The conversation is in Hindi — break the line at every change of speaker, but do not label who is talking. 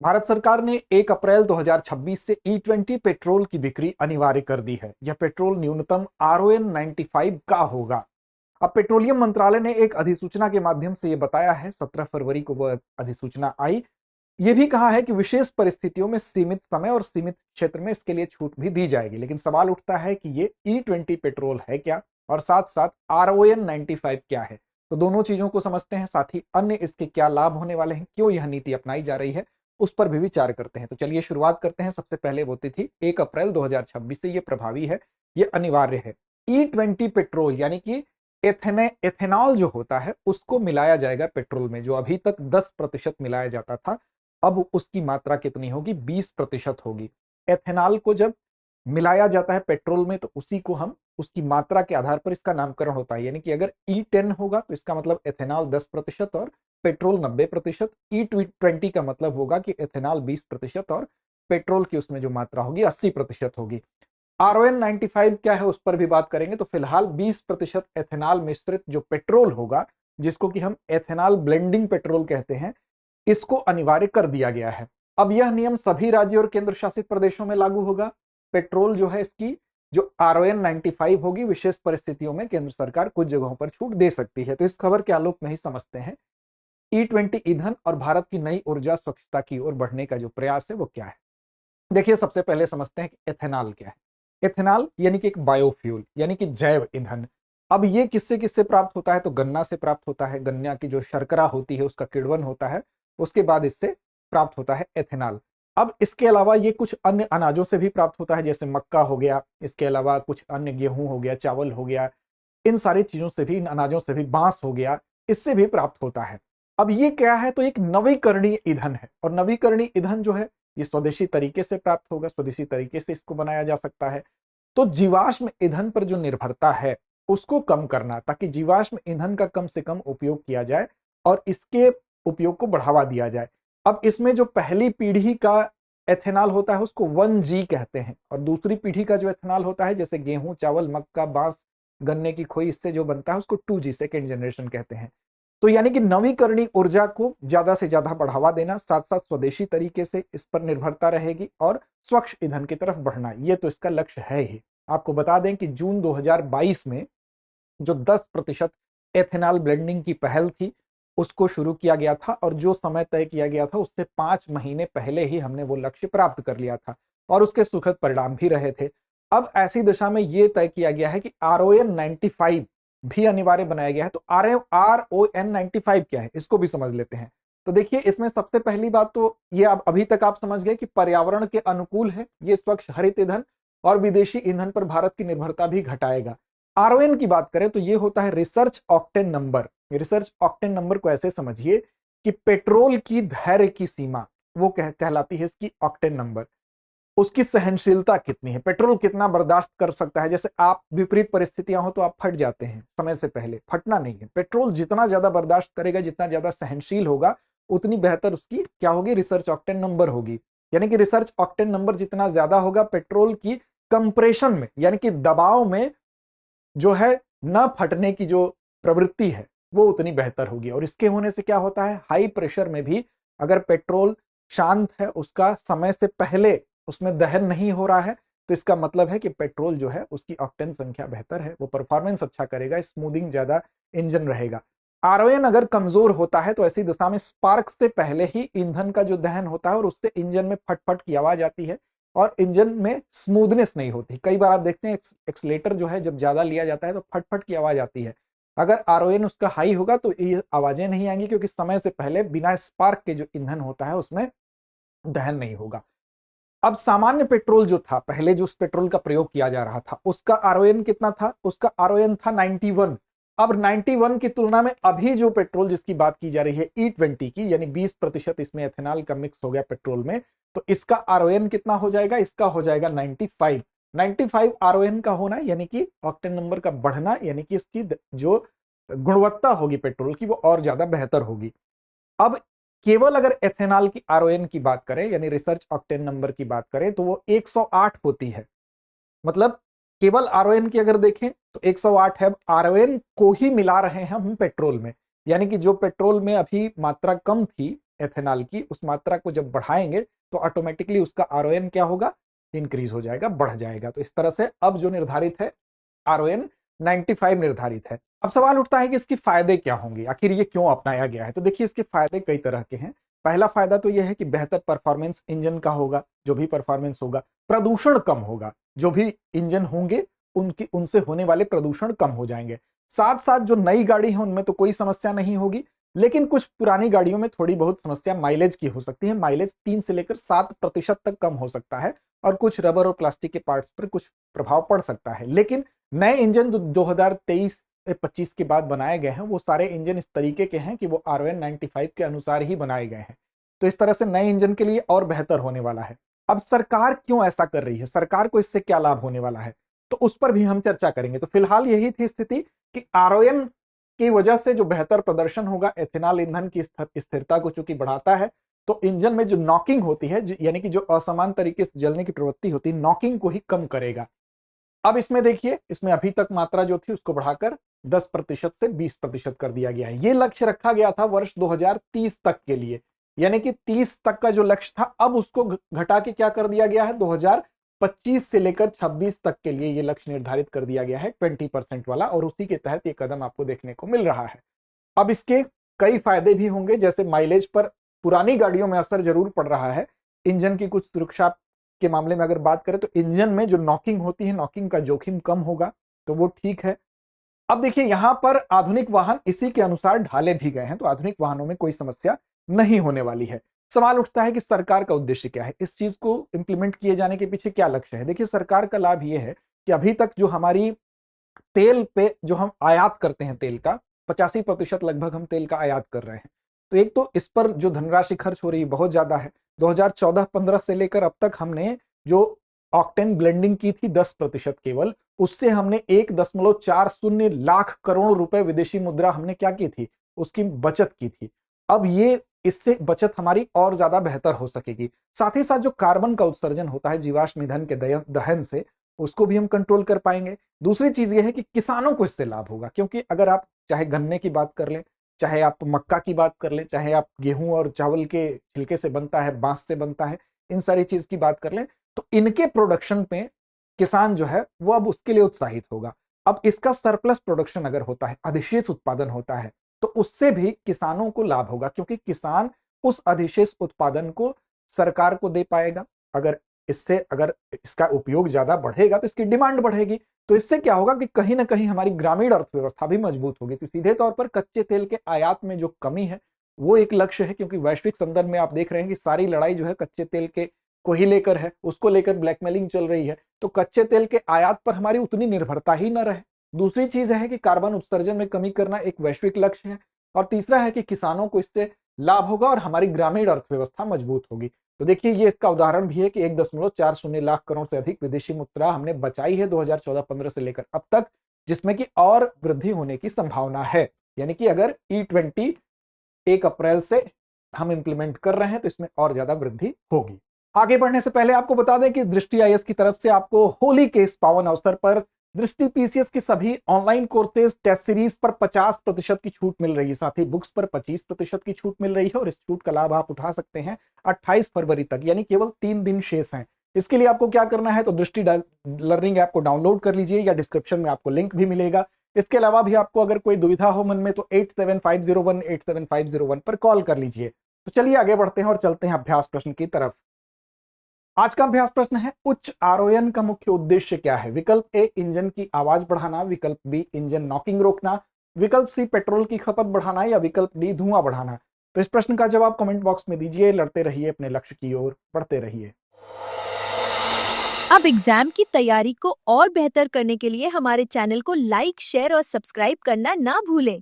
भारत सरकार ने 1 अप्रैल 2026 से E20 पेट्रोल की बिक्री अनिवार्य कर दी है। यह पेट्रोल न्यूनतम RON 95 का होगा। अब पेट्रोलियम मंत्रालय ने एक अधिसूचना के माध्यम से यह बताया है, 17 फरवरी को वह अधिसूचना आई। यह भी कहा है कि विशेष परिस्थितियों में सीमित समय और सीमित क्षेत्र में इसके लिए छूट भी दी जाएगी। लेकिन सवाल उठता है कि ये E20 पेट्रोल है क्या, और साथ साथ RON 95 क्या है। तो दोनों चीजों को समझते हैं, साथ ही अन्य इसके क्या लाभ होने वाले हैं, क्यों यह नीति अपनाई जा रही है, उस पर भी विचार करते हैं। तो चलिए शुरुआत करते हैं। सबसे पहले वो तिथि 1 अप्रैल 2026 से ये प्रभावी है, ये अनिवार्य है। E20 पेट्रोल यानी कि एथेनॉल जो होता है उसको मिलाया जाएगा पेट्रोल में। जो अभी तक 10% मिलाया जाता था, अब उसकी मात्रा कितनी होगी, 20% होगी। एथेनॉल को जब मिलाया जाता है पेट्रोल में तो उसी को हम उसकी मात्रा के आधार पर इसका नामकरण होता है। यानी कि अगर E10 होगा तो इसका मतलब एथेनॉल 10% और पेट्रोल 90%। E20 का मतलब होगा कि एथेनॉल 20% और पेट्रोल की उसमें जो मात्रा होगी 80% होगी। RON 95 क्या है उस पर भी बात करेंगे। तो फिलहाल 20% एथेनॉल मिश्रित जो पेट्रोल होगा, जिसको कि हम एथेनॉल ब्लेंडिंग पेट्रोल कहते हैं, इसको अनिवार्य कर दिया गया है। अब यह नियम सभी राज्यों और केंद्र शासित प्रदेशों में लागू होगा। पेट्रोल जो है इसकी जो RON 95 होगी, विशेष परिस्थितियों में केंद्र सरकार कुछ जगहों पर छूट दे सकती है। तो इस खबर के आलोक में ही समझते हैं E20 ईंधन और भारत की नई ऊर्जा स्वच्छता की ओर बढ़ने का जो प्रयास है वो क्या है। देखिए, सबसे पहले समझते हैं कि एथेनॉल क्या है। एथेनॉल यानी कि एक बायोफ्यूल, यानी कि जैव ईंधन। अब ये किससे किससे प्राप्त होता है, तो गन्ना से प्राप्त होता है। गन्ना की जो शर्करा होती है उसका किण्वन होता है, उसके बाद इससे प्राप्त होता है एथेनॉल। अब इसके अलावा ये कुछ अन्य अनाजों से भी प्राप्त होता है, जैसे मक्का हो गया, इसके अलावा कुछ अन्य गेहूं हो गया, चावल हो गया, इन सारी चीजों से भी, इन अनाजों से भी, बांस हो गया, इससे भी प्राप्त होता है। अब ये क्या है, तो एक नवीकरणीय ईंधन है। और नवीकरणीय ईंधन जो है ये स्वदेशी तरीके से प्राप्त होगा, स्वदेशी तरीके से इसको बनाया जा सकता है। तो जीवाश्म ईंधन पर जो निर्भरता है उसको कम करना, ताकि जीवाश्म ईंधन का कम से कम उपयोग किया जाए और इसके उपयोग को बढ़ावा दिया जाए। अब इसमें जो पहली पीढ़ी का एथेनॉल होता है उसको 1G कहते हैं, और दूसरी पीढ़ी का जो एथेनॉल होता है, जैसे गेहूं, चावल, मक्का, बांस, गन्ने की खोई, इससे जो बनता है उसको 2G, सेकेंड जनरेशन कहते हैं। तो यानी कि नवीकरणीय ऊर्जा को ज्यादा से ज्यादा बढ़ावा देना, साथ साथ स्वदेशी तरीके से इस पर निर्भरता रहेगी और स्वच्छ ईंधन की तरफ बढ़ना, ये तो इसका लक्ष्य है ही। आपको बता दें कि जून 2022 में जो 10% एथेनॉल ब्लेंडिंग की पहल थी उसको शुरू किया गया था, और जो समय तय किया गया था उससे 5 महीने पहले ही हमने वो लक्ष्य प्राप्त कर लिया था, और उसके सुखद परिणाम भी रहे थे। अब ऐसी दिशा में यह तय किया गया है कि RON 95 भी अनिवार्य बनाया गया है। तो RON 95 क्या है, इसको भी समझ लेते हैं। तो देखिए, इसमें सबसे पहली बात तो ये अभी तक आप समझ गए कि पर्यावरण के अनुकूल है, ये स्वच्छ हरित ईंधन और विदेशी ईंधन पर भारत की निर्भरता भी घटाएगा। RON की बात करें तो ये होता है research octane number. Research octane number को ऐसे समझिए कि पेट्रोल की धैर्य की सीमा वो कहलाती है इसकी ऑक्टेन नंबर। उसकी सहनशीलता कितनी है, पेट्रोल कितना बर्दाश्त कर सकता है। जैसे आप विपरीत परिस्थितियां हो तो आप फट जाते हैं समय से पहले, फटना नहीं है। पेट्रोल जितना ज्यादा बर्दाश्त करेगा, जितना ज्यादा सहनशील होगा, उतनी बेहतर उसकी क्या होगी, रिसर्च ऑक्टेन नंबर होगी। यानी कि रिसर्च ऑक्टेन नंबर जितना ज्यादा होगा, पेट्रोल की कंप्रेशन में यानी कि दबाव में जो है न फटने की जो प्रवृत्ति है वो उतनी बेहतर होगी। और इसके होने से क्या होता है, हाई प्रेशर में भी अगर पेट्रोल शांत है, उसका समय से पहले उसमें दहन नहीं हो रहा है, तो इसका मतलब है कि पेट्रोल जो है उसकी ऑक्टेन संख्या बेहतर है, वो परफॉर्मेंस अच्छा करेगा, स्मूथिंग ज्यादा इंजन रहेगा। RON अगर कमजोर होता है तो ऐसी दशा में स्पार्क से पहले ही ईंधन का जो दहन होता है और उससे इंजन में फटफट की आवाज आती है और इंजन में स्मूथनेस नहीं होती। कई बार आप देखते हैं एक्सलेटर जो है जब ज्यादा लिया जाता है तो फटफट की आवाज आती है। अगर RON उसका हाई होगा तो ये आवाजें नहीं आएंगी, क्योंकि समय से पहले बिना स्पार्क के जो ईंधन होता है उसमें दहन नहीं होगा। अब सामान्य पेट्रोल जो था पहले, जो उस पेट्रोल का प्रयोग किया जा रहा था, उसका RON कितना था, उसका RON था 91। अब 91 की तुलना में अभी जो पेट्रोल जिसकी बात की जा रही है E20 की, यानी 20% इसमें एथेनॉल का मिक्स हो गया पेट्रोल में, तो इसका RON कितना हो जाएगा, इसका हो जाएगा 95। 95 RON का होना यानी कि ऑक्टेन नंबर का बढ़ना, यानी कि इसकी जो गुणवत्ता होगी पेट्रोल की वो और ज्यादा बेहतर होगी। अब केवल अगर एथेनॉल की RON की बात करें, यानी रिसर्च ऑक्टेन नंबर की बात करें, तो वो 108 होती है। मतलब केवल RON की अगर देखें तो 108 है। RON को ही मिला रहे हैं हम पेट्रोल में, यानी कि जो पेट्रोल में अभी मात्रा कम थी एथेनॉल की, उस मात्रा को जब बढ़ाएंगे तो ऑटोमेटिकली उसका आरओएन क्या होगा, इंक्रीज हो जाएगा, बढ़ जाएगा। तो इस तरह से अब जो निर्धारित है आरओएन 95 निर्धारित है। अब सवाल उठता है कि इसके फायदे क्या होंगे, आखिर ये क्यों अपनाया गया है। तो देखिए इसके फायदे कई तरह के हैं। पहला फायदा तो यह है कि बेहतर परफॉर्मेंस इंजन का होगा, जो भी परफॉर्मेंस होगा, प्रदूषण कम होगा, जो भी इंजन होंगे उनसे होने वाले प्रदूषण कम हो जाएंगे। साथ साथ जो नई गाड़ी है उनमें तो कोई समस्या नहीं होगी, लेकिन कुछ पुरानी गाड़ियों में थोड़ी बहुत समस्या माइलेज की हो सकती है। माइलेज 3 से लेकर 7% तक कम हो सकता है और कुछ रबर और प्लास्टिक के पार्ट्स पर कुछ प्रभाव पड़ सकता है। लेकिन नए इंजन जो 2023-25 के बाद बनाए गए हैं, वो सारे इंजन इस तरीके के हैं कि वो आरओएन 95 के अनुसार ही बनाए गए हैं। तो इस तरह से नए इंजन के लिए और बेहतर होने वाला है। अब सरकार क्यों ऐसा कर रही है, सरकार को इससे क्या लाभ होने वाला है, तो उस पर भी हम चर्चा करेंगे। तो फिलहाल यही थी स्थिति कि आरओएन की वजह से जो बेहतर प्रदर्शन होगा, एथेनॉल ईंधन की स्थिरता को चूंकि बढ़ाता है, तो इंजन में जो नॉकिंग होती है, यानी कि जो असमान तरीके से जलने की प्रवृत्ति होती है, नॉकिंग को ही कम करेगा। अब इसमें देखिए, इसमें अभी तक मात्रा जो थी उसको बढ़ाकर 10% से 20% कर दिया गया है। ये लक्ष्य रखा गया था वर्ष 2030 तक के लिए, यानी कि 30 तक का जो लक्ष्य था अब उसको घटा के क्या कर दिया गया है, 2025 से लेकर 26 तक के लिए ये लक्ष्य निर्धारित कर दिया गया है 20% वाला, और उसी के तहत ये कदम आपको देखने को मिल रहा है। अब इसके कई फायदे भी होंगे, जैसे माइलेज पर पुरानी गाड़ियों में असर जरूर पड़ रहा है। इंजन की कुछ सुरक्षा के मामले में अगर बात करें तो इंजन में जो नॉकिंग होती है, नॉकिंग का जोखिम कम होगा, तो वो ठीक है। अब देखिए यहां पर आधुनिक वाहन इसी के अनुसार ढाले भी गए हैं, तो आधुनिक वाहनों में कोई समस्या नहीं होने वाली है। सवाल उठता है कि सरकार का उद्देश्य क्या है, इस चीज को इंप्लीमेंट किए जाने के पीछे क्या लक्ष्य है। देखिए सरकार का लाभ यह है कि अभी तक जो हमारी तेल पे जो हम आयात करते हैं, तेल का 85% लगभग हम तेल का आयात कर रहे हैं, तो एक तो इस पर जो धनराशि खर्च हो रही है बहुत ज्यादा है। 2014-15 से लेकर अब तक हमने जो ऑक्टेन ब्लेंडिंग की थी 10% केवल, उससे हमने 1.40 लाख करोड़ रुपए विदेशी मुद्रा हमने क्या की थी, उसकी बचत की थी। अब ये इससे बचत हमारी और ज्यादा बेहतर हो सकेगी। साथ ही साथ जो कार्बन का उत्सर्जन होता है जीवाश्म ईंधन के दहन से, उसको भी हम कंट्रोल कर पाएंगे। दूसरी चीज ये है कि किसानों को इससे लाभ होगा, क्योंकि अगर आप चाहे गन्ने की बात कर लें, चाहे आप मक्का की बात कर लें, चाहे आप गेहूं और चावल के छिलके से बनता है, बांस से बनता है, इन सारी चीज की बात कर लें, तो इनके प्रोडक्शन पे किसान जो है वो अब उसके लिए उत्साहित होगा। अब इसका सरप्लस प्रोडक्शन अगर होता है, अधिशेष उत्पादन होता है, तो उससे भी किसानों को लाभ होगा, क्योंकि किसान उस अधिशेष उत्पादन को सरकार को दे पाएगा। अगर इसका उपयोग ज्यादा बढ़ेगा तो इसकी डिमांड बढ़ेगी, तो इससे क्या होगा कि कहीं ना कहीं हमारी ग्रामीण अर्थव्यवस्था भी मजबूत होगी। तो सीधे तौर पर कच्चे तेल के आयात में जो कमी है वो एक लक्ष्य है, क्योंकि वैश्विक संदर्भ में आप देख रहे हैं कि सारी लड़ाई जो है कच्चे तेल के को ही लेकर है, उसको लेकर ब्लैकमेलिंग चल रही है। तो कच्चे तेल के आयात पर हमारी उतनी निर्भरता ही न रहे। दूसरी चीज है कि कार्बन उत्सर्जन में कमी करना एक वैश्विक लक्ष्य है, और तीसरा है कि किसानों को इससे लाभ होगा और हमारी ग्रामीण अर्थव्यवस्था मजबूत होगी। तो देखिए ये इसका उदाहरण भी है कि 1.40 लाख करोड़ से अधिक विदेशी मुद्रा हमने बचाई है 2014-15 से लेकर अब तक, जिसमें कि और वृद्धि होने की संभावना है। यानी कि अगर E20 1 अप्रैल से हम इंप्लीमेंट कर रहे हैं तो इसमें और ज्यादा वृद्धि होगी। आगे बढ़ने से पहले आपको बता दें कि दृष्टि आईएएस की तरफ से आपको होली के इस पावन अवसर पर दृष्टि पीसीएस की सभी ऑनलाइन कोर्सेज टेस्ट सीरीज पर 50% की छूट मिल रही है। साथ ही बुक्स पर 25% की छूट मिल रही है, और इस छूट का लाभ आप उठा सकते हैं 28 फरवरी तक, यानी केवल 3 दिन शेष हैं। इसके लिए आपको क्या करना है, तो दृष्टि लर्निंग ऐप को डाउनलोड कर लीजिए, या डिस्क्रिप्शन में आपको लिंक भी मिलेगा। इसके अलावा भी आपको अगर कोई दुविधा हो मन में तो 8750187501 पर कॉल कर लीजिए। तो चलिए आगे बढ़ते हैं और चलते हैं अभ्यास प्रश्न की तरफ। आज का अभ्यास प्रश्न है, उच्च आरओएन का मुख्य उद्देश्य क्या है। विकल्प ए इंजन की आवाज बढ़ाना, विकल्प बी इंजन नॉकिंग रोकना, विकल्प सी पेट्रोल की खपत बढ़ाना, या विकल्प डी धुआं बढ़ाना। तो इस प्रश्न का जवाब कमेंट बॉक्स में दीजिए। लड़ते रहिए, अपने लक्ष्य की ओर बढ़ते रहिए।
अब एग्जाम की तैयारी को और बेहतर करने के लिए हमारे चैनल को लाइक, शेयर और सब्सक्राइब करना ना भूलें।